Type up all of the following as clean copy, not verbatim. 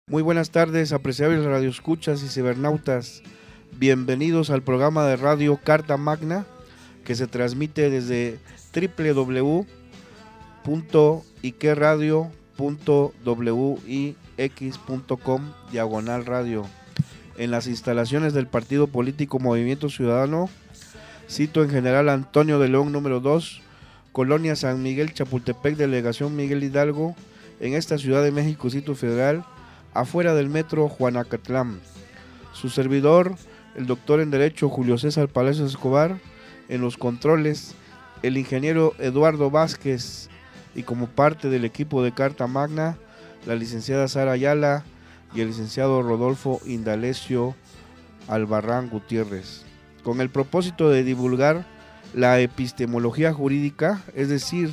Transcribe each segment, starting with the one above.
Muy buenas tardes, apreciables radioescuchas y cibernautas. Bienvenidos al programa de radio Carta Magna, que se transmite desde www.iqueradio.wix.com/radio en las instalaciones del partido político Movimiento Ciudadano, sitio en General Antonio de León número 2, Colonia San Miguel, Chapultepec, Delegación Miguel Hidalgo, en esta Ciudad de México, Distrito Federal, afuera del metro Juanacatlán. Su servidor, el doctor en Derecho Julio César Palacios Escobar, en los controles, el ingeniero Eduardo Vázquez, y como parte del equipo de Carta Magna, la licenciada Sara Ayala y el licenciado Rodolfo Indalecio Albarrán Gutiérrez, con el propósito de divulgar la epistemología jurídica, es decir,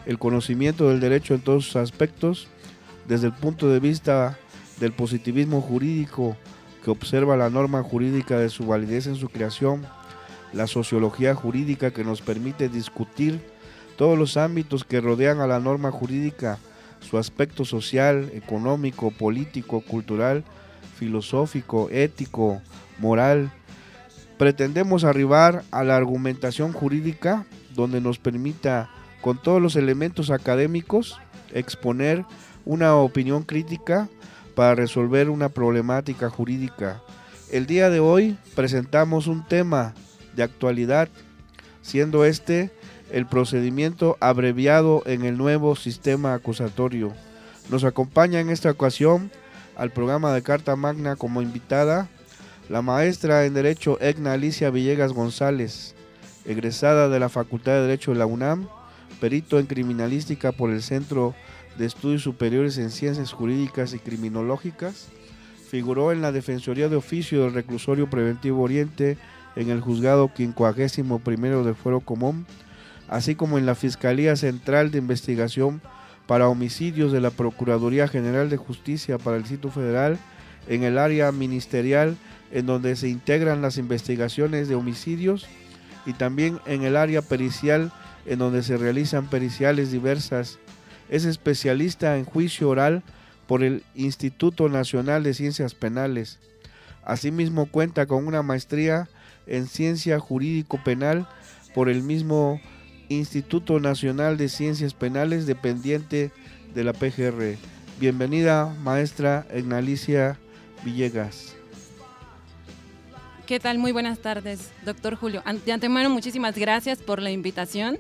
el conocimiento del derecho en todos sus aspectos, desde el punto de vista del positivismo jurídico, que observa la norma jurídica de su validez en su creación, la sociología jurídica, que nos permite discutir todos los ámbitos que rodean a la norma jurídica, su aspecto social, económico, político, cultural, filosófico, ético, moral. Pretendemos arribar a la argumentación jurídica, donde nos permita, con todos los elementos académicos, exponer una opinión crítica para resolver una problemática jurídica. El día de hoy presentamos un tema de actualidad, siendo este el procedimiento abreviado en el nuevo sistema acusatorio. Nos acompaña en esta ocasión al programa de Carta Magna como invitada la maestra en Derecho Egna Alicia Villegas González, egresada de la Facultad de Derecho de la UNAM, perito en Criminalística por el Centro de Estudios Superiores en Ciencias Jurídicas y Criminológicas. Figuró en la Defensoría de Oficio del Reclusorio Preventivo Oriente en el Juzgado 51º del Fuero Común, así como en la Fiscalía Central de Investigación para Homicidios de la Procuraduría General de Justicia para el Distrito Federal, en el área ministerial en donde se integran las investigaciones de homicidios, y también en el área pericial en donde se realizan periciales diversas. Es especialista en juicio oral por el Instituto Nacional de Ciencias Penales. Asimismo cuenta con una maestría en Ciencia Jurídico Penal por el mismo Instituto Nacional de Ciencias Penales, dependiente de la PGR. Bienvenida, maestra Egna Alicia Villegas. ¿Qué tal? Muy buenas tardes, doctor Julio. De antemano, muchísimas gracias por la invitación.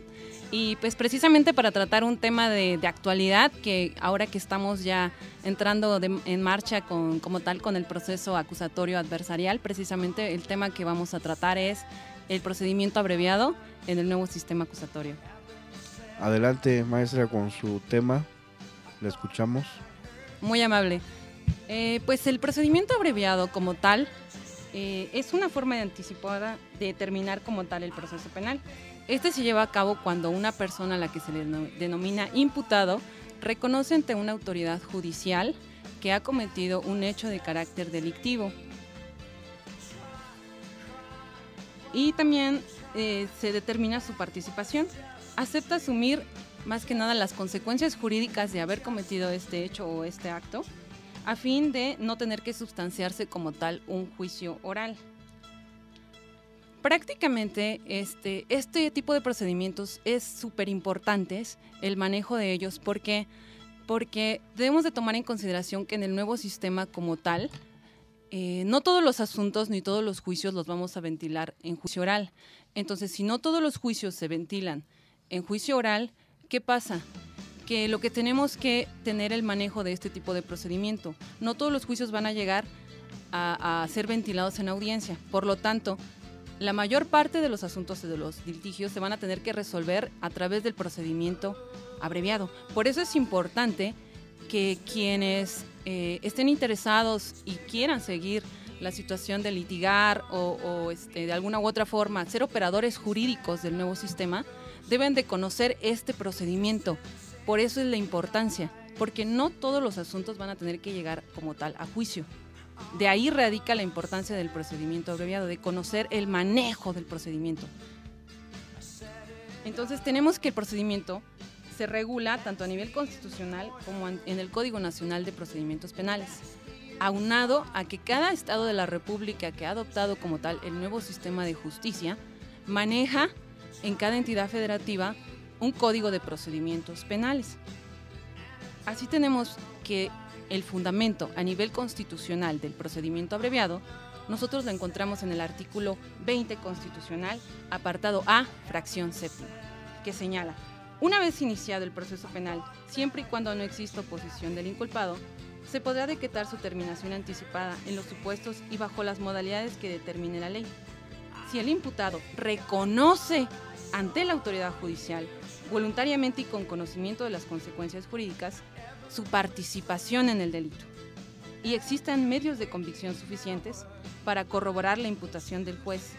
Y pues precisamente para tratar un tema de actualidad, que ahora que estamos ya entrando en marcha como tal con el proceso acusatorio adversarial, precisamente el tema que vamos a tratar es el procedimiento abreviado en el nuevo sistema acusatorio. Adelante, maestra, con su tema, la escuchamos. Muy amable. Pues el procedimiento abreviado como tal es una forma de anticipada de determinar como tal el proceso penal. Este se lleva a cabo cuando una persona a la que se le denomina imputado reconoce ante una autoridad judicial que ha cometido un hecho de carácter delictivo. Y también se determina su participación. Acepta asumir más que nada las consecuencias jurídicas de haber cometido este hecho o este acto, a fin de no tener que sustanciarse como tal un juicio oral. Prácticamente este tipo de procedimientos es súper importante, el manejo de ellos, porque debemos de tomar en consideración que en el nuevo sistema como tal, no todos los asuntos ni todos los juicios los vamos a ventilar en juicio oral. Entonces, si no todos los juicios se ventilan en juicio oral, ¿qué pasa? Que lo que tenemos que tener el manejo de este tipo de procedimiento. No todos los juicios van a llegar a ser ventilados en audiencia. Por lo tanto, la mayor parte de los asuntos de los litigios se van a tener que resolver a través del procedimiento abreviado. Por eso es importante que quienes estén interesados y quieran seguir la situación de litigar o de alguna u otra forma ser operadores jurídicos del nuevo sistema, deben de conocer este procedimiento. Por eso es la importancia, porque no todos los asuntos van a tener que llegar como tal a juicio. De ahí radica la importancia del procedimiento abreviado, de conocer el manejo del procedimiento. Entonces tenemos que el procedimiento se regula tanto a nivel constitucional como en el Código Nacional de Procedimientos Penales. aunado a que cada estado de la República que ha adoptado como tal el nuevo sistema de justicia maneja en cada entidad federativa un código de procedimientos penales. Así tenemos que el fundamento a nivel constitucional del procedimiento abreviado nosotros lo encontramos en el artículo 20 constitucional, apartado A, fracción séptima, que señala: una vez iniciado el proceso penal, siempre y cuando no exista oposición del inculpado, se podrá decretar su terminación anticipada en los supuestos y bajo las modalidades que determine la ley. Si el imputado reconoce ante la autoridad judicial, voluntariamente y con conocimiento de las consecuencias jurídicas, su participación en el delito, y existan medios de convicción suficientes para corroborar la imputación del juez,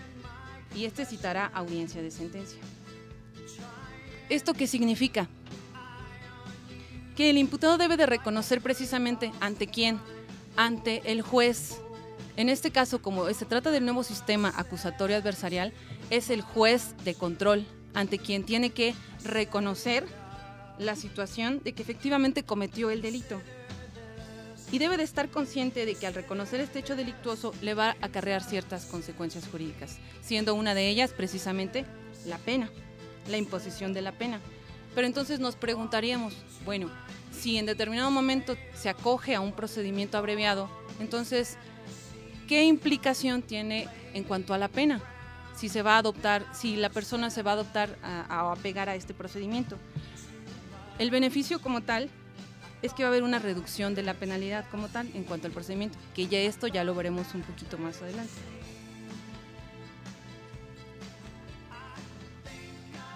y este citará audiencia de sentencia. ¿Esto qué significa? Que el imputado debe de reconocer precisamente ante quién, ante el juez. En este caso, como se trata del nuevo sistema acusatorio adversarial, es el juez de control ante quien tiene que reconocer la situación de que efectivamente cometió el delito. Y debe de estar consciente de que al reconocer este hecho delictuoso le va a acarrear ciertas consecuencias jurídicas, siendo una de ellas precisamente la pena, la imposición de la pena. Pero entonces nos preguntaríamos, bueno, si en determinado momento se acoge a un procedimiento abreviado, entonces, ¿qué implicación tiene en cuanto a la pena? Si se va a adoptar, si la persona se va a adoptar a apegar a este procedimiento. El beneficio como tal es que va a haber una reducción de la penalidad como tal en cuanto al procedimiento, que ya esto ya lo veremos un poquito más adelante.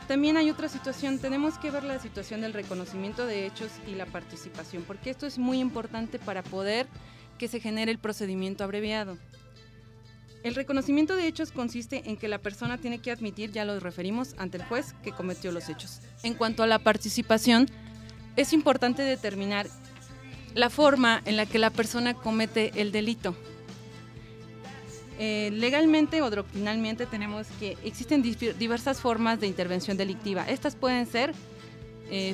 También hay otra situación, tenemos que ver la situación del reconocimiento de hechos y la participación, porque esto es muy importante para poder que se genere el procedimiento abreviado. El reconocimiento de hechos consiste en que la persona tiene que admitir, ya lo referimos, ante el juez que cometió los hechos. En cuanto a la participación, es importante determinar la forma en la que la persona comete el delito. Legalmente o doctrinalmente tenemos que existen diversas formas de intervención delictiva. Estas pueden ser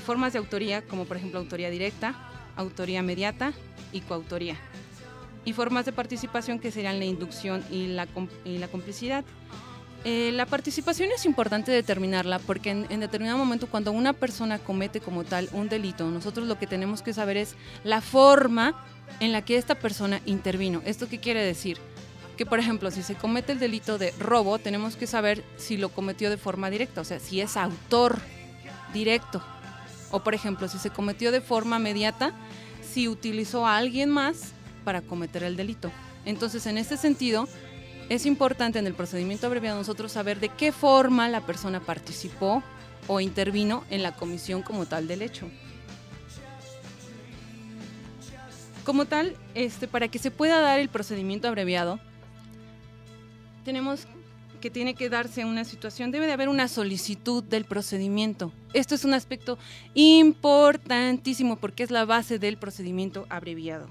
formas de autoría, como por ejemplo autoría directa, autoría mediata y coautoría. Y formas de participación que serían la inducción y la complicidad. La participación es importante determinarla porque en determinado momento cuando una persona comete como tal un delito, nosotros lo que tenemos que saber es la forma en la que esta persona intervino. ¿Esto qué quiere decir? Que por ejemplo, si se comete el delito de robo, tenemos que saber si lo cometió de forma directa, o sea, si es autor directo. O por ejemplo, si se cometió de forma mediata, si utilizó a alguien más para cometer el delito. Entonces, en este sentido, es importante en el procedimiento abreviado nosotros saber de qué forma la persona participó o intervino en la comisión como tal del hecho. Como tal, para que se pueda dar el procedimiento abreviado, tenemos que tiene que darse una situación, debe de haber una solicitud del procedimiento. Esto es un aspecto importantísimo porque es la base del procedimiento abreviado.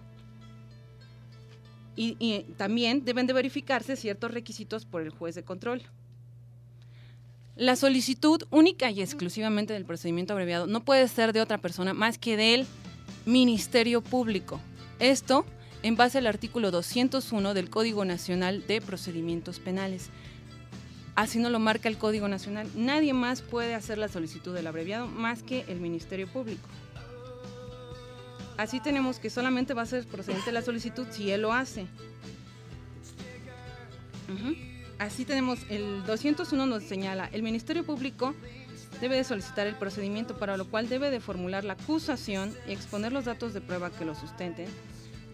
Y también deben de verificarse ciertos requisitos por el juez de control. La solicitud única y exclusivamente del procedimiento abreviado no puede ser de otra persona más que del Ministerio Público. Esto en base al artículo 201 del Código Nacional de Procedimientos Penales. Así nos lo marca el Código Nacional. Nadie más puede hacer la solicitud del abreviado más que el Ministerio Público. Así tenemos que solamente va a ser procedente la solicitud si él lo hace. Así tenemos el 201 nos señala, el Ministerio Público debe de solicitar el procedimiento para lo cual debe de formular la acusación y exponer los datos de prueba que lo sustenten.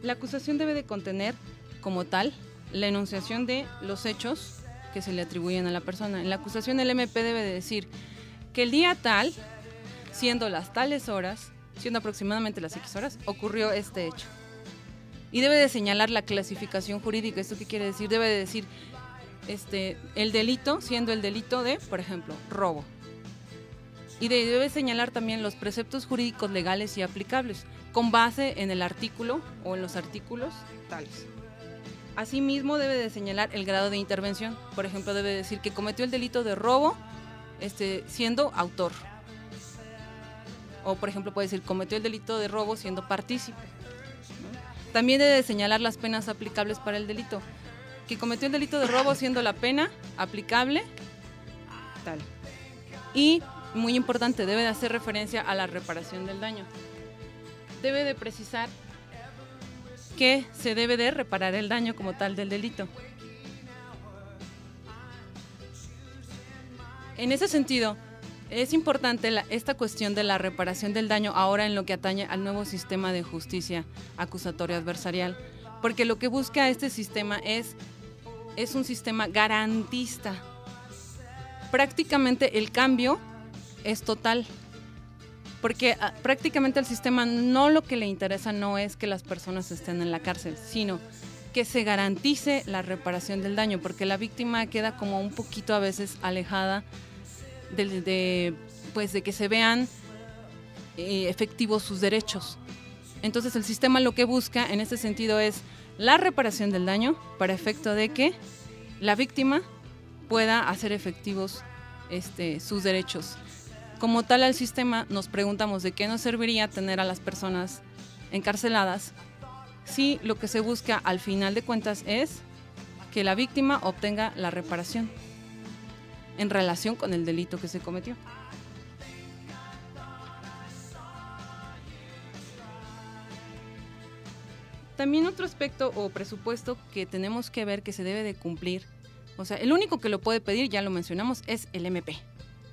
La acusación debe de contener como tal la enunciación de los hechos que se le atribuyen a la persona. En la acusación el MP debe de decir que el día tal, siendo las tales horas, siendo aproximadamente las X horas, ocurrió este hecho. Y debe de señalar la clasificación jurídica. ¿Esto qué quiere decir? Debe de decir el delito, siendo el delito de, por ejemplo, robo. Y debe señalar también los preceptos jurídicos legales y aplicables, con base en el artículo o en los artículos tales. Asimismo, debe de señalar el grado de intervención. Por ejemplo, debe decir que cometió el delito de robo siendo autor. O, por ejemplo, puede decir cometió el delito de robo siendo partícipe, ¿no? También debe de señalar las penas aplicables para el delito. Que cometió el delito de robo siendo la pena aplicable tal. Y, muy importante, debe de hacer referencia a la reparación del daño. Debe de precisar que se debe de reparar el daño como tal del delito. En ese sentido, es importante esta cuestión de la reparación del daño ahora en lo que atañe al nuevo sistema de justicia acusatorio adversarial, porque lo que busca este sistema es un sistema garantista. Prácticamente el cambio es total, porque prácticamente al sistema no lo que le interesa no es que las personas estén en la cárcel, sino que se garantice la reparación del daño, porque la víctima queda como un poquito a veces alejada de que se vean efectivos sus derechos. Entonces el sistema lo que busca en este sentido es la reparación del daño para efecto de que la víctima pueda hacer efectivos sus derechos. Como tal, al sistema nos preguntamos de qué nos serviría tener a las personas encarceladas si lo que se busca al final de cuentas es que la víctima obtenga la reparación en relación con el delito que se cometió. También otro aspecto o presupuesto que tenemos que ver que se debe de cumplir, o sea, el único que lo puede pedir, ya lo mencionamos, es el MP.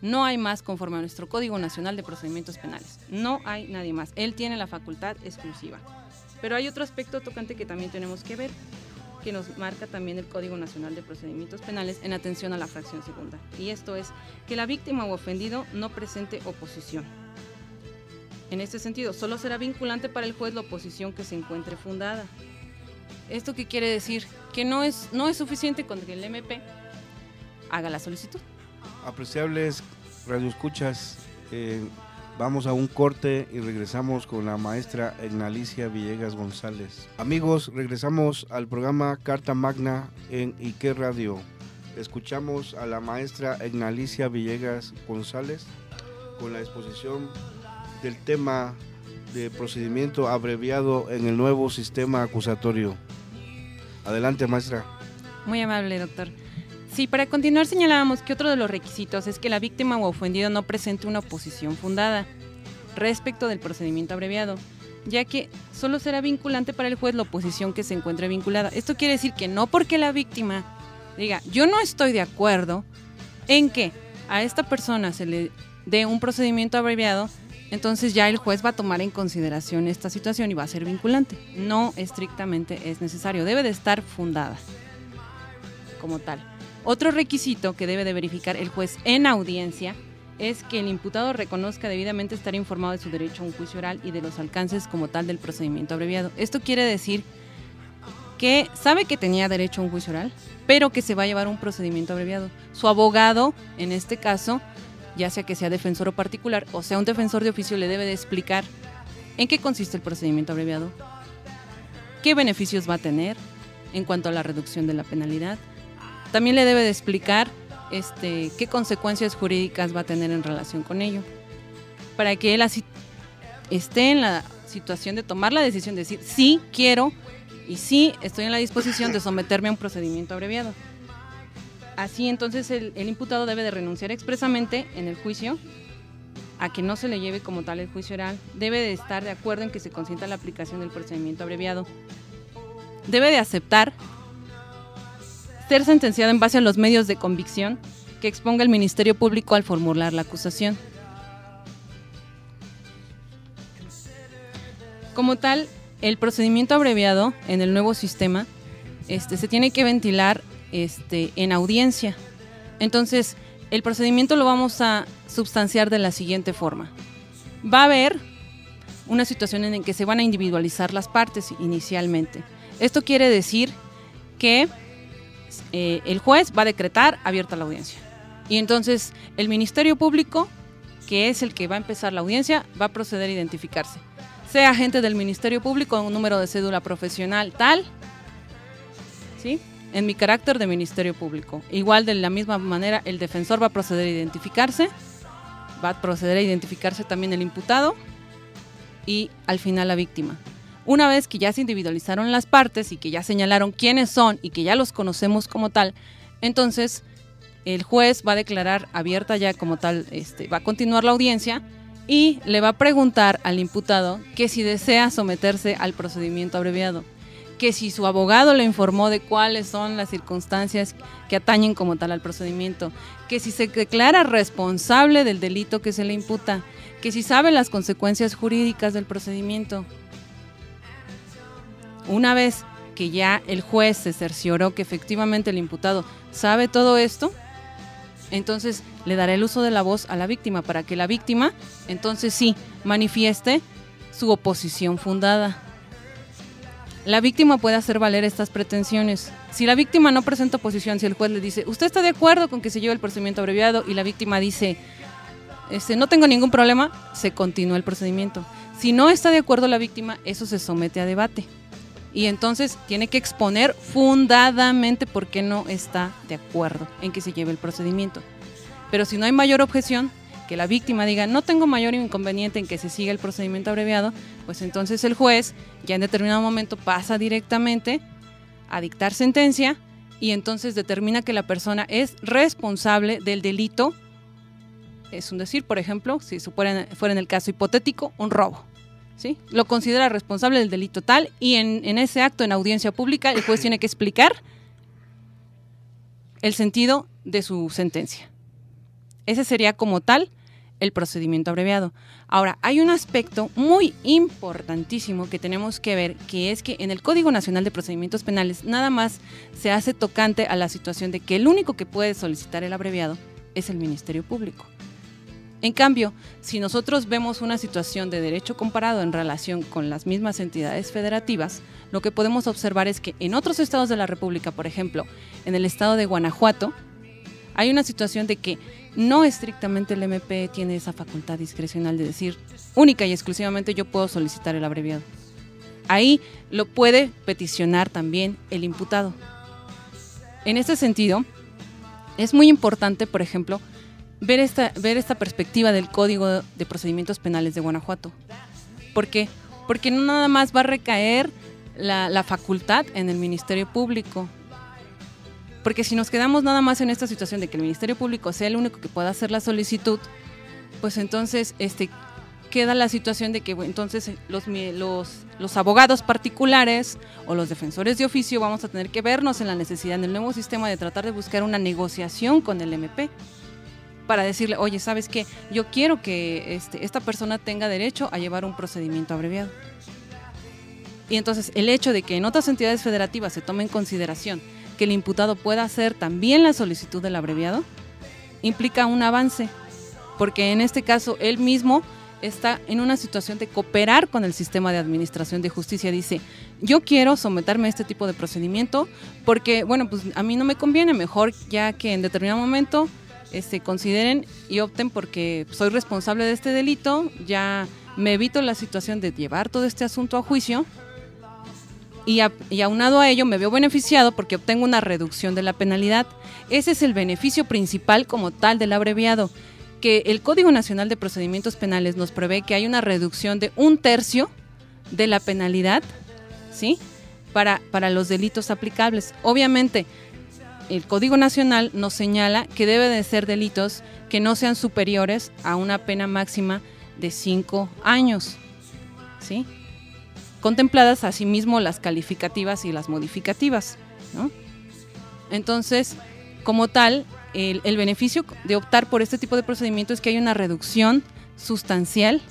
No hay más conforme a nuestro Código Nacional de Procedimientos Penales. No hay nadie más. Él tiene la facultad exclusiva. Pero hay otro aspecto tocante que también tenemos que ver, que nos marca también el Código Nacional de Procedimientos Penales en atención a la fracción segunda. Y esto es que la víctima o ofendido no presente oposición. En este sentido, solo será vinculante para el juez la oposición que se encuentre fundada. ¿Esto qué quiere decir? Que no es suficiente con que el MP haga la solicitud. Apreciables radioescuchas, vamos a un corte y regresamos con la maestra Egnalicia Villegas González. Amigos, regresamos al programa Carta Magna en IQ Radio. Escuchamos a la maestra Egnalicia Villegas González con la exposición del tema de procedimiento abreviado en el nuevo sistema acusatorio. Adelante, maestra. Muy amable, doctor. Sí, para continuar señalábamos que otro de los requisitos es que la víctima o ofendido no presente una oposición fundada respecto del procedimiento abreviado, ya que solo será vinculante para el juez la oposición que se encuentre vinculada. Esto quiere decir que no porque la víctima diga, yo no estoy de acuerdo en que a esta persona se le dé un procedimiento abreviado, entonces ya el juez va a tomar en consideración esta situación y va a ser vinculante. No estrictamente es necesario, debe de estar fundada como tal. Otro requisito que debe de verificar el juez en audiencia es que el imputado reconozca debidamente estar informado de su derecho a un juicio oral y de los alcances como tal del procedimiento abreviado. Esto quiere decir que sabe que tenía derecho a un juicio oral, pero que se va a llevar un procedimiento abreviado. Su abogado, en este caso, ya sea que sea defensor o particular, o sea un defensor de oficio, le debe de explicar en qué consiste el procedimiento abreviado, qué beneficios va a tener en cuanto a la reducción de la penalidad. También le debe de explicar qué consecuencias jurídicas va a tener en relación con ello, para que él así esté en la situación de tomar la decisión de decir sí quiero y sí estoy en la disposición de someterme a un procedimiento abreviado. Así entonces el imputado debe de renunciar expresamente en el juicio a que no se le lleve como tal el juicio oral, debe de estar de acuerdo en que se consienta la aplicación del procedimiento abreviado, debe de aceptar ser sentenciado en base a los medios de convicción que exponga el Ministerio Público al formular la acusación. Como tal, el procedimiento abreviado en el nuevo sistema se tiene que ventilar en audiencia. Entonces, el procedimiento lo vamos a substanciar de la siguiente forma. Va a haber una situación en la que se van a individualizar las partes inicialmente. Esto quiere decir que el juez va a decretar abierta la audiencia. Y entonces el Ministerio Público, que es el que va a empezar la audiencia, va a proceder a identificarse. Sea agente del Ministerio Público, un número de cédula profesional tal, ¿sí?, en mi carácter de Ministerio Público. Igual de la misma manera el defensor va a proceder a identificarse, va a proceder a identificarse también el imputado y al final la víctima. Una vez que ya se individualizaron las partes y que ya señalaron quiénes son y que ya los conocemos como tal, entonces el juez va a declarar abierta ya como tal, va a continuar la audiencia y le va a preguntar al imputado que si desea someterse al procedimiento abreviado, que si su abogado le informó de cuáles son las circunstancias que atañen como tal al procedimiento, que si se declara responsable del delito que se le imputa, que si sabe las consecuencias jurídicas del procedimiento. Una vez que ya el juez se cercioró que efectivamente el imputado sabe todo esto, entonces le dará el uso de la voz a la víctima para que la víctima, entonces sí, manifieste su oposición fundada. La víctima puede hacer valer estas pretensiones. Si la víctima no presenta oposición, si el juez le dice, ¿usted está de acuerdo con que se lleve el procedimiento abreviado? Y la víctima dice, no tengo ningún problema, se continúa el procedimiento. Si no está de acuerdo la víctima, eso se somete a debate. Y entonces tiene que exponer fundadamente por qué no está de acuerdo en que se lleve el procedimiento. Pero si no hay mayor objeción, que la víctima diga no tengo mayor inconveniente en que se siga el procedimiento abreviado, pues entonces el juez ya en determinado momento pasa directamente a dictar sentencia y entonces determina que la persona es responsable del delito. Es un decir, por ejemplo, si fuera en el caso hipotético, un robo. ¿Sí? Lo considera responsable del delito tal y en ese acto, en audiencia pública, el juez tiene que explicar el sentido de su sentencia. Ese sería como tal el procedimiento abreviado. Ahora, hay un aspecto muy importantísimo que tenemos que ver, que es que en el Código Nacional de Procedimientos Penales nada más se hace tocante a la situación de que el único que puede solicitar el abreviado es el Ministerio Público. En cambio, si nosotros vemos una situación de derecho comparado en relación con las mismas entidades federativas, lo que podemos observar es que en otros estados de la República, por ejemplo, en el estado de Guanajuato, hay una situación de que no estrictamente el MP tiene esa facultad discrecional de decir única y exclusivamente yo puedo solicitar el abreviado. Ahí lo puede peticionar también el imputado. En este sentido, es muy importante, por ejemplo, ver esta perspectiva del Código de Procedimientos Penales de Guanajuato. ¿Por qué? Porque no nada más va a recaer la facultad en el Ministerio Público. Porque si nos quedamos nada más en esta situación de que el Ministerio Público sea el único que pueda hacer la solicitud, pues entonces queda la situación de que entonces los abogados particulares o los defensores de oficio vamos a tener que vernos en la necesidad en el nuevo sistema de tratar de buscar una negociación con el MP para decirle, oye, ¿sabes qué? Yo quiero que esta persona tenga derecho a llevar un procedimiento abreviado. Y entonces el hecho de que en otras entidades federativas se tome en consideración que el imputado pueda hacer también la solicitud del abreviado, implica un avance, porque en este caso él mismo está en una situación de cooperar con el sistema de administración de justicia. Dice, yo quiero someterme a este tipo de procedimiento porque, bueno, pues a mí no me conviene, mejor ya que en determinado momento consideren y opten porque soy responsable de este delito, ya me evito la situación de llevar todo este asunto a juicio y aunado a ello me veo beneficiado porque obtengo una reducción de la penalidad. Ese es el beneficio principal como tal del abreviado, que el Código Nacional de Procedimientos Penales nos prevé que hay una reducción de 1/3 de la penalidad, ¿sí? para los delitos aplicables. Obviamente, el Código Nacional nos señala que debe de ser delitos que no sean superiores a una pena máxima de 5 años, ¿sí? Contempladas asimismo las calificativas y las modificativas, ¿no? Entonces, como tal, el beneficio de optar por este tipo de procedimiento es que hay una reducción sustancial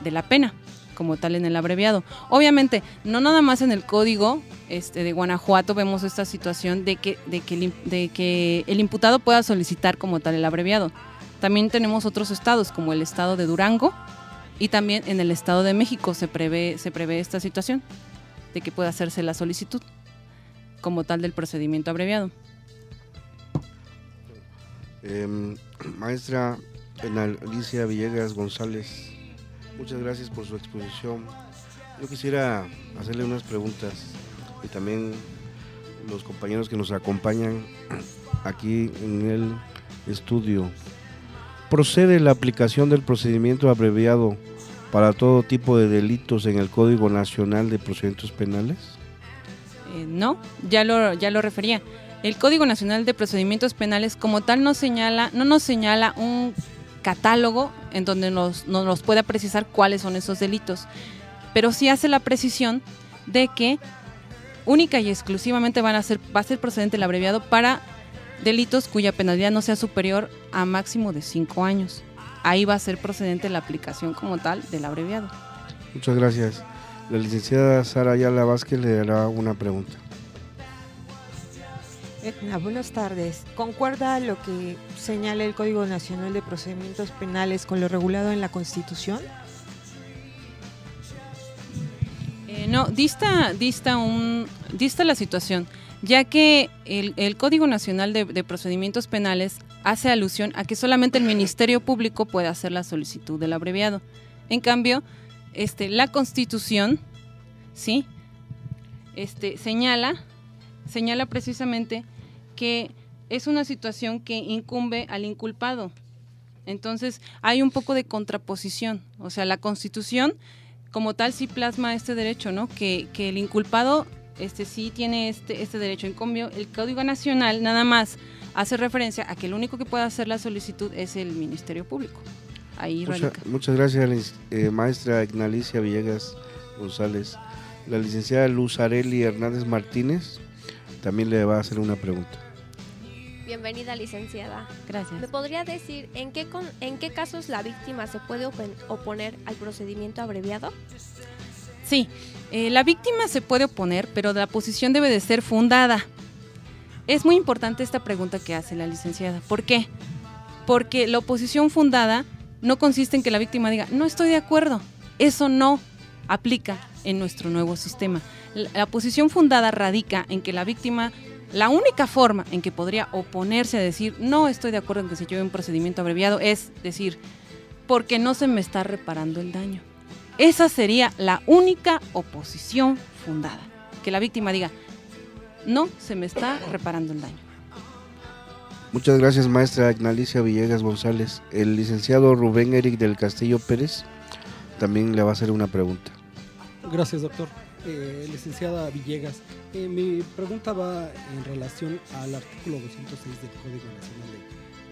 de la pena, como tal en el abreviado. Obviamente, no nada más en el código de Guanajuato vemos esta situación de que el imputado pueda solicitar como tal el abreviado. También tenemos otros estados, como el estado de Durango, y también en el estado de México se prevé esta situación de que pueda hacerse la solicitud como tal del procedimiento abreviado. Maestra Alicia Villegas González, muchas gracias por su exposición. Yo quisiera hacerle unas preguntas y también los compañeros que nos acompañan aquí en el estudio. ¿Procede la aplicación del procedimiento abreviado para todo tipo de delitos en el Código Nacional de Procedimientos Penales? No, ya lo refería. El Código Nacional de Procedimientos Penales como tal no nos señala un catálogo en donde nos pueda precisar cuáles son esos delitos, pero sí hace la precisión de que única y exclusivamente va a ser procedente el abreviado para delitos cuya penalidad no sea superior a máximo de 5 años. Ahí va a ser procedente la aplicación como tal del abreviado. Muchas gracias. La licenciada Sara Ayala Vázquez le dará una pregunta. Edna, buenas tardes. ¿Concuerda lo que señala el Código Nacional de Procedimientos Penales con lo regulado en la Constitución? No, dista la situación, ya que el Código Nacional de Procedimientos Penales hace alusión a que solamente el Ministerio Público puede hacer la solicitud del abreviado. En cambio, la Constitución, ¿sí? Señala precisamente que es una situación que incumbe al inculpado. Entonces, hay un poco de contraposición. O sea, la Constitución como tal sí plasma este derecho, ¿no? Que el inculpado sí tiene este derecho. En cambio, el Código Nacional nada más hace referencia a que el único que puede hacer la solicitud es el Ministerio Público. Ahí radica. Muchas gracias, maestra Ignalicia Villegas González. La licenciada Luz Areli Hernández Martínez también le va a hacer una pregunta. Bienvenida, licenciada. Gracias. ¿Me podría decir en qué casos la víctima se puede oponer al procedimiento abreviado? Sí, la víctima se puede oponer, pero la posición debe de ser fundada. Es muy importante esta pregunta que hace la licenciada. ¿Por qué? Porque la oposición fundada no consiste en que la víctima diga, no estoy de acuerdo. Eso no aplica en nuestro nuevo sistema. La posición fundada radica en que la víctima, la única forma en que podría oponerse a decir, no estoy de acuerdo en que se lleve un procedimiento abreviado, es decir, porque no se me está reparando el daño. Esa sería la única oposición fundada. Que la víctima diga, no se me está reparando el daño. Muchas gracias, maestra Ignalicia Villegas González. El licenciado Rubén Eric del Castillo Pérez también le va a hacer una pregunta. Gracias, doctor. Licenciada Villegas, mi pregunta va en relación al artículo 206 del Código Nacional de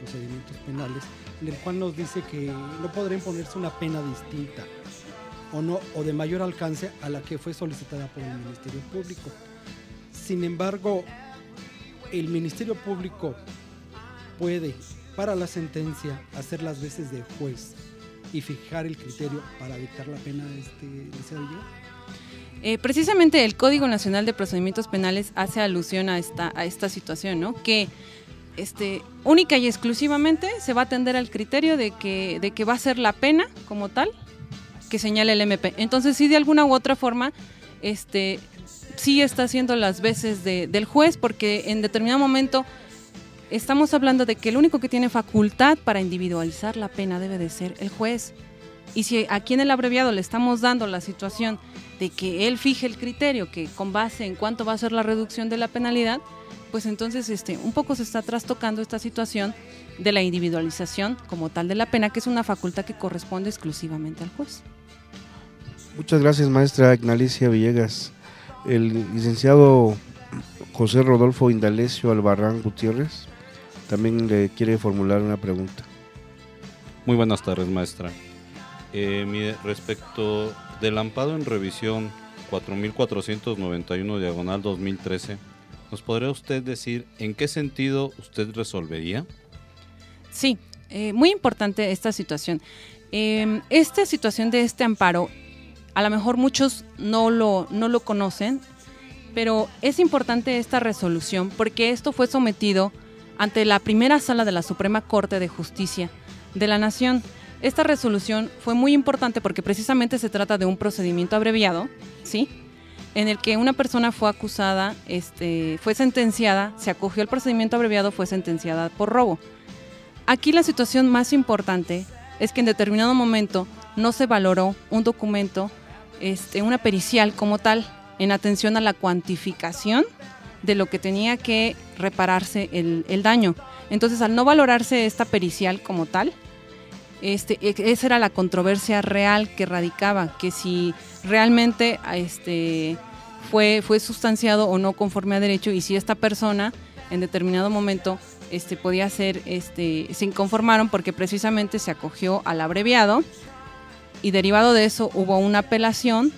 Procedimientos Penales, en el cual nos dice que no podrá imponerse una pena distinta o de mayor alcance a la que fue solicitada por el Ministerio Público. Sin embargo, el Ministerio Público puede, para la sentencia, hacer las veces de juez y fijar el criterio para dictar la pena licenciado Villegas. Precisamente el Código Nacional de Procedimientos Penales hace alusión a esta situación, ¿no? Que única y exclusivamente se va a atender al criterio de que va a ser la pena como tal que señala el MP. Entonces, sí, de alguna u otra forma, sí está haciendo las veces del juez, porque en determinado momento estamos hablando de que el único que tiene facultad para individualizar la pena debe de ser el juez. Y si aquí en el abreviado le estamos dando la situación de que él fije el criterio, que con base en cuánto va a ser la reducción de la penalidad, pues entonces un poco se está trastocando esta situación de la individualización como tal de la pena, que es una facultad que corresponde exclusivamente al juez. Muchas gracias, maestra Ignalicia Villegas. El licenciado José Rodolfo Indalecio Albarrán Gutiérrez también le quiere formular una pregunta. Muy buenas tardes, maestra. Respecto del amparo en revisión 4491/2013, ¿nos podría usted decir en qué sentido usted resolvería? Sí, muy importante esta situación. Esta situación de este amparo, a lo mejor muchos no lo conocen, pero es importante esta resolución porque esto fue sometido ante la primera sala de la Suprema Corte de Justicia de la Nación. Esta resolución fue muy importante porque precisamente se trata de un procedimiento abreviado, ¿sí?, en el que una persona fue acusada, fue sentenciada, se acogió al procedimiento abreviado, fue sentenciada por robo. Aquí la situación más importante es que en determinado momento no se valoró un documento, una pericial como tal, en atención a la cuantificación de lo que tenía que repararse el daño. Entonces, al no valorarse esta pericial como tal, esa era la controversia real que radicaba, que si realmente fue sustanciado o no conforme a derecho, y si esta persona en determinado momento podía ser, se inconformaron porque precisamente se acogió al abreviado, y derivado de eso hubo una apelación,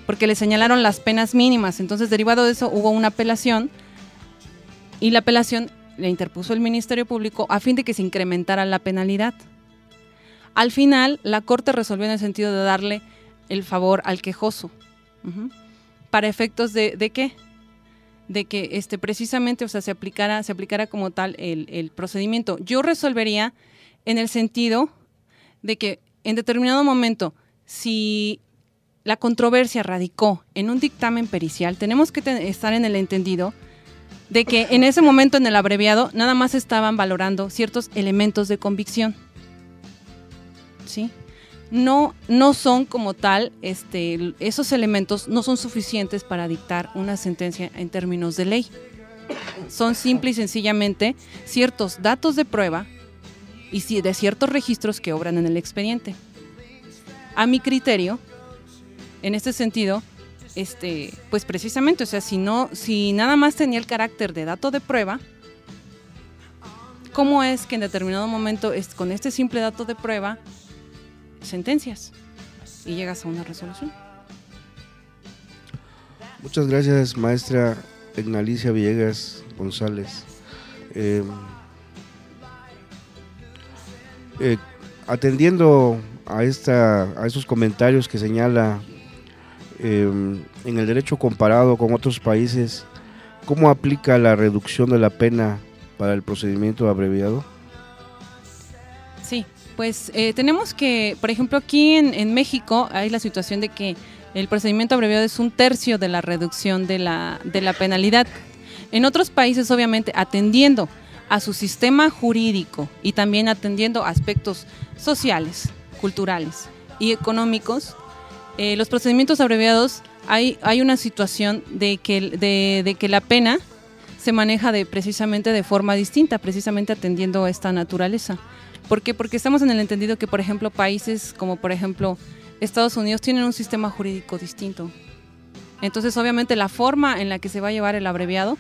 porque le señalaron las penas mínimas. Entonces, derivado de eso hubo una apelación, y la apelación le interpuso el Ministerio Público a fin de que se incrementara la penalidad. Al final, la Corte resolvió en el sentido de darle el favor al quejoso. ¿Para efectos de qué? De que precisamente, o sea, se aplicara como tal el procedimiento. Yo resolvería en el sentido de que en determinado momento, si la controversia radicó en un dictamen pericial, tenemos que estar en el entendido de que en ese momento en el abreviado nada más estaban valorando ciertos elementos de convicción. ¿Sí? No son como tal, esos elementos no son suficientes para dictar una sentencia en términos de ley. Son simple y sencillamente ciertos datos de prueba y de ciertos registros que obran en el expediente. A mi criterio, en este sentido, pues precisamente, o sea, si nada más tenía el carácter de dato de prueba, ¿cómo es que en determinado momento, con este simple dato de prueba, sentencias y llegas a una resolución? Muchas gracias, maestra Ignalicia Villegas González. Atendiendo a esos comentarios que señala en el derecho comparado con otros países, ¿cómo aplica la reducción de la pena para el procedimiento abreviado? Sí, pues tenemos que, por ejemplo, aquí en México hay la situación de que el procedimiento abreviado es 1/3 de la reducción de la penalidad. En otros países, obviamente, atendiendo a su sistema jurídico y también atendiendo aspectos sociales, culturales y económicos, los procedimientos abreviados hay una situación de que la pena se maneja precisamente de forma distinta, precisamente atendiendo a esta naturaleza. ¿Por qué? Porque estamos en el entendido que, por ejemplo, países como, por ejemplo, Estados Unidos tienen un sistema jurídico distinto. Entonces, obviamente, la forma en la que se va a llevar el abreviado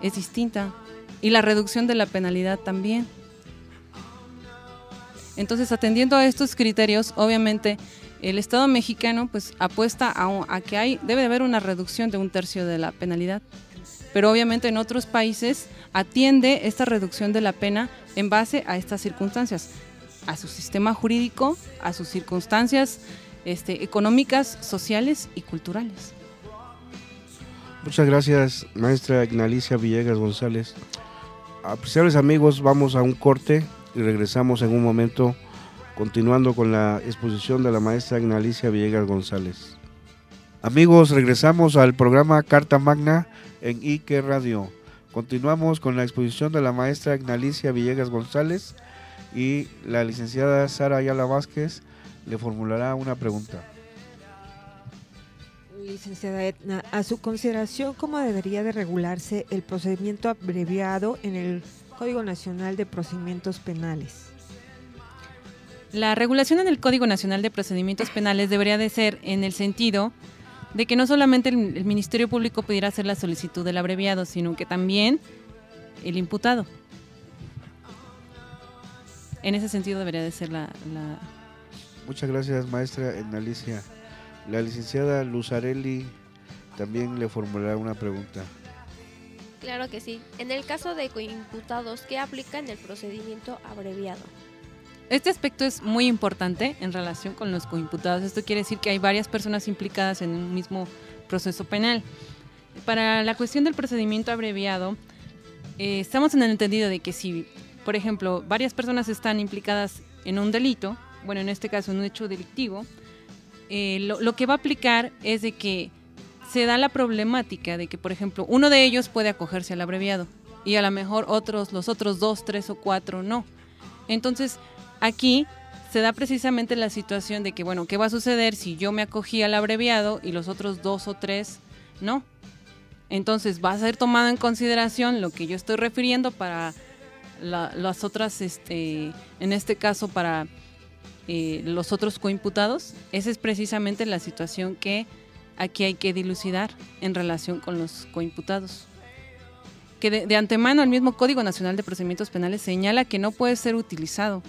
es distinta. Y la reducción de la penalidad también. Entonces, atendiendo a estos criterios, obviamente, el Estado mexicano pues apuesta a que debe de haber una reducción de 1/3 de la penalidad. Pero obviamente en otros países atiende esta reducción de la pena en base a estas circunstancias, a su sistema jurídico, a sus circunstancias económicas, sociales y culturales. Muchas gracias, maestra Ignalicia Villegas González. Apreciables amigos, vamos a un corte y regresamos en un momento, continuando con la exposición de la maestra Ignalicia Villegas González. Amigos, regresamos al programa Carta Magna en IQ Radio. Continuamos con la exposición de la maestra Ignalicia Villegas González y la licenciada Sara Ayala Vázquez le formulará una pregunta. Licenciada Edna, a su consideración, ¿cómo debería de regularse el procedimiento abreviado en el Código Nacional de Procedimientos Penales? La regulación en el Código Nacional de Procedimientos Penales debería de ser en el sentido de que no solamente el Ministerio Público pudiera hacer la solicitud del abreviado, sino que también el imputado. En ese sentido debería de ser la... Muchas gracias, maestra Ignalicia. La licenciada Luzarelli también le formulará una pregunta. Claro que sí. En el caso de coimputados, ¿qué aplica en el procedimiento abreviado? Este aspecto es muy importante en relación con los coimputados. Esto quiere decir que hay varias personas implicadas en un mismo proceso penal. Para la cuestión del procedimiento abreviado, estamos en el entendido de que si, por ejemplo, varias personas están implicadas en un delito, bueno, en este caso en un hecho delictivo, lo que va a aplicar es de que se da la problemática de que, por ejemplo, uno de ellos puede acogerse al abreviado y a lo mejor los otros 2, 3 o 4 no. Entonces, aquí se da precisamente la situación de que, bueno, ¿qué va a suceder si yo me acogí al abreviado y los otros 2 o 3 no? Entonces, va a ser tomado en consideración lo que yo estoy refiriendo para las otras, en este caso, para los otros coimputados, esa es precisamente la situación que aquí hay que dilucidar en relación con los coimputados. Que de antemano el mismo Código Nacional de Procedimientos Penales señala que no puede ser utilizado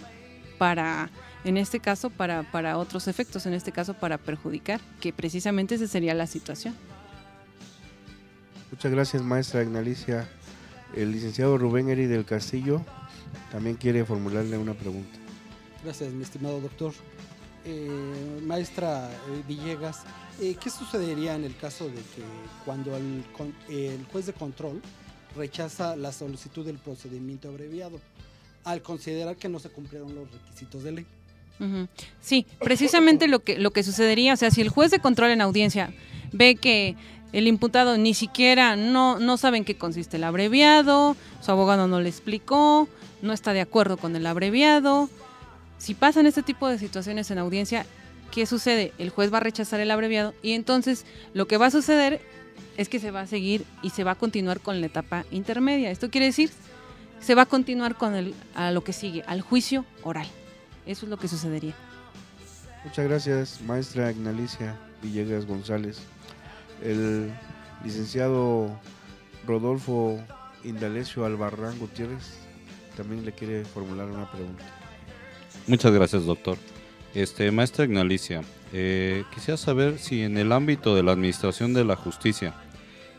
para, en este caso, para otros efectos, en este caso para perjudicar, que precisamente esa sería la situación. Muchas gracias, maestra Ignalicia. El licenciado Rubén Eri del Castillo también quiere formularle una pregunta. Gracias, mi estimado doctor. Maestra Villegas, ¿qué sucedería en el caso de que cuando el juez de control rechaza la solicitud del procedimiento abreviado al considerar que no se cumplieron los requisitos de ley? Sí, precisamente lo que sucedería, o sea, si el juez de control en audiencia ve que el imputado ni siquiera no sabe en qué consiste el abreviado, su abogado no le explicó, no está de acuerdo con el abreviado. Si pasan este tipo de situaciones en audiencia, ¿qué sucede? El juez va a rechazar el abreviado y entonces lo que va a suceder es que se va a seguir y se va a continuar con la etapa intermedia. Esto quiere decir, se va a continuar con a lo que sigue, al juicio oral. Eso es lo que sucedería. Muchas gracias, maestra Ignalicia Villegas González. El licenciado Rodolfo Indalecio Albarrán Gutiérrez también le quiere formular una pregunta. Muchas gracias, doctor. Maestra Ignalicia, quisiera saber si en el ámbito de la administración de la justicia,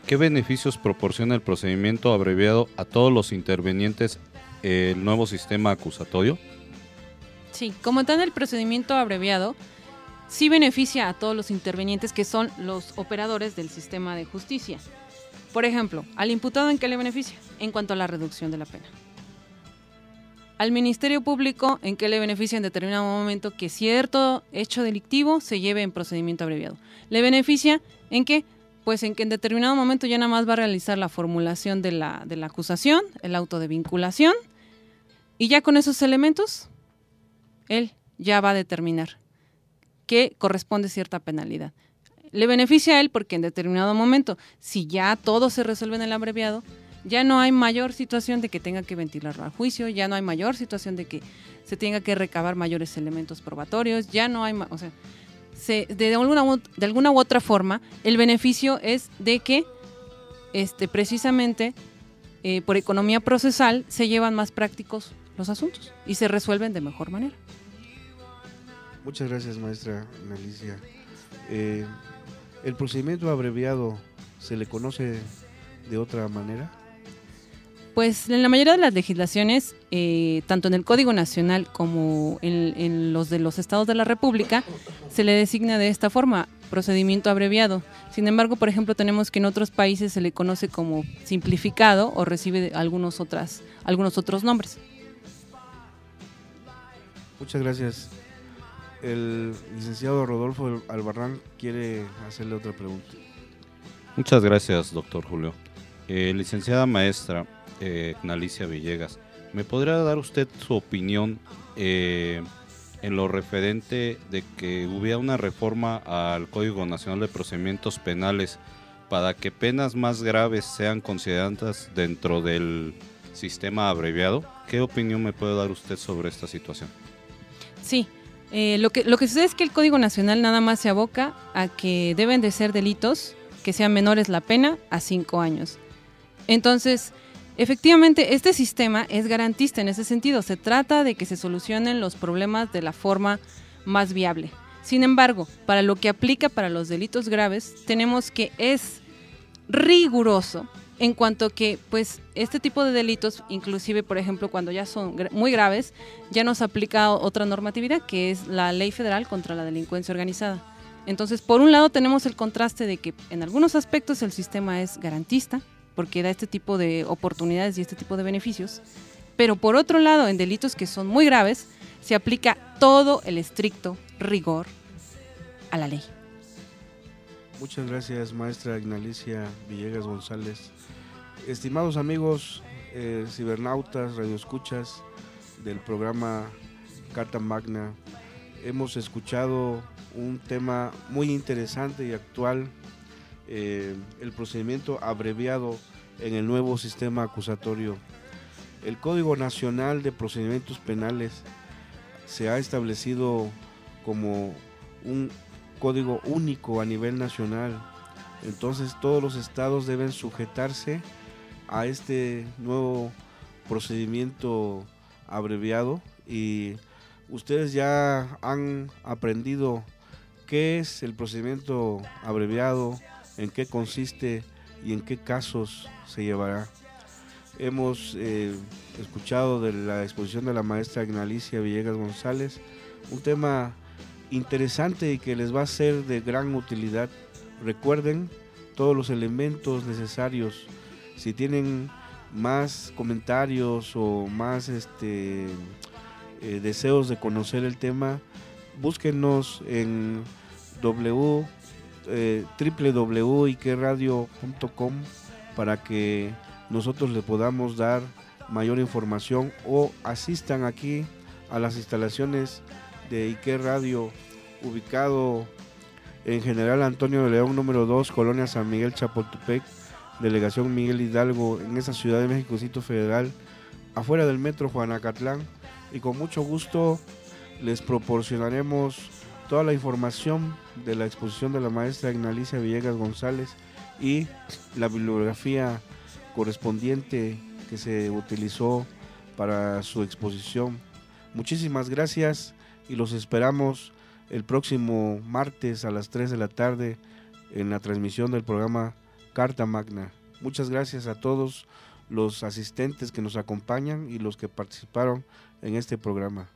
¿qué beneficios proporciona el procedimiento abreviado a todos los intervenientes el nuevo sistema acusatorio? Sí, como tal, el procedimiento abreviado sí beneficia a todos los intervenientes que son los operadores del sistema de justicia. Por ejemplo, al imputado, ¿en qué le beneficia? En cuanto a la reducción de la pena. Al Ministerio Público, ¿en qué le beneficia en determinado momento que cierto hecho delictivo se lleve en procedimiento abreviado? ¿Le beneficia en qué? Pues en que en determinado momento ya nada más va a realizar la formulación de la acusación, el auto de vinculación, y ya con esos elementos, él ya va a determinar que corresponde cierta penalidad. Le beneficia a él porque en determinado momento, si ya todo se resuelve en el abreviado, ya no hay mayor situación de que tenga que ventilarlo al juicio, ya no hay mayor situación de que se tenga que recabar mayores elementos probatorios, ya no hay, o sea, de alguna u otra forma, el beneficio es de que precisamente por economía procesal se llevan más prácticos los asuntos y se resuelven de mejor manera. Muchas gracias, maestra Ignalicia. ¿El procedimiento abreviado se le conoce de otra manera? Pues en la mayoría de las legislaciones, tanto en el Código Nacional como en los de los estados de la República, se le designa de esta forma, procedimiento abreviado. Sin embargo, por ejemplo, tenemos que en otros países se le conoce como simplificado o recibe algunos otros nombres. Muchas gracias. El licenciado Rodolfo Albarrán quiere hacerle otra pregunta. Muchas gracias, doctor Julio. Licenciada maestra Ignalicia Villegas, ¿me podría dar usted su opinión en lo referente de que hubiera una reforma al Código Nacional de Procedimientos Penales para que penas más graves sean consideradas dentro del sistema abreviado? ¿Qué opinión me puede dar usted sobre esta situación? Sí, lo que sucede es que el Código Nacional nada más se aboca a que deben de ser delitos que sean menores la pena a 5 años. Entonces, efectivamente, este sistema es garantista en ese sentido. Se trata de que se solucionen los problemas de la forma más viable. Sin embargo, para lo que aplica para los delitos graves, tenemos que es riguroso en cuanto que, pues, este tipo de delitos, inclusive, por ejemplo, cuando ya son muy graves, ya nos aplica otra normatividad, que es la Ley Federal contra la Delincuencia Organizada. Entonces, por un lado tenemos el contraste de que en algunos aspectos el sistema es garantista, porque da este tipo de oportunidades y este tipo de beneficios, pero por otro lado, en delitos que son muy graves, se aplica todo el estricto rigor a la ley. Muchas gracias, maestra Ignalicia Villegas González. Estimados amigos, cibernautas, radioescuchas del programa Carta Magna, hemos escuchado un tema muy interesante y actual, el procedimiento abreviado en el nuevo sistema acusatorio. El Código Nacional de Procedimientos Penales se ha establecido como un código único a nivel nacional. Entonces todos los estados deben sujetarse a este nuevo procedimiento abreviado, y ustedes ya han aprendido qué es el procedimiento abreviado, en qué consiste y en qué casos se llevará. Hemos escuchado de la exposición de la maestra Ignalicia Villegas González, un tema interesante y que les va a ser de gran utilidad. Recuerden todos los elementos necesarios. Si tienen más comentarios o más deseos de conocer el tema, búsquenos en www.iqueradio.com para que nosotros le podamos dar mayor información, o asistan aquí a las instalaciones de Iker Radio, ubicado en General Antonio de León número 2, Colonia San Miguel Chapultepec, Delegación Miguel Hidalgo, en esa Ciudad de México, Distrito Federal, afuera del Metro Juanacatlán, y con mucho gusto les proporcionaremos toda la información de la exposición de la maestra Ignalicia Villegas González y la bibliografía correspondiente que se utilizó para su exposición. Muchísimas gracias y los esperamos el próximo martes a las 3 de la tarde en la transmisión del programa Carta Magna. Muchas gracias a todos los asistentes que nos acompañan y los que participaron en este programa.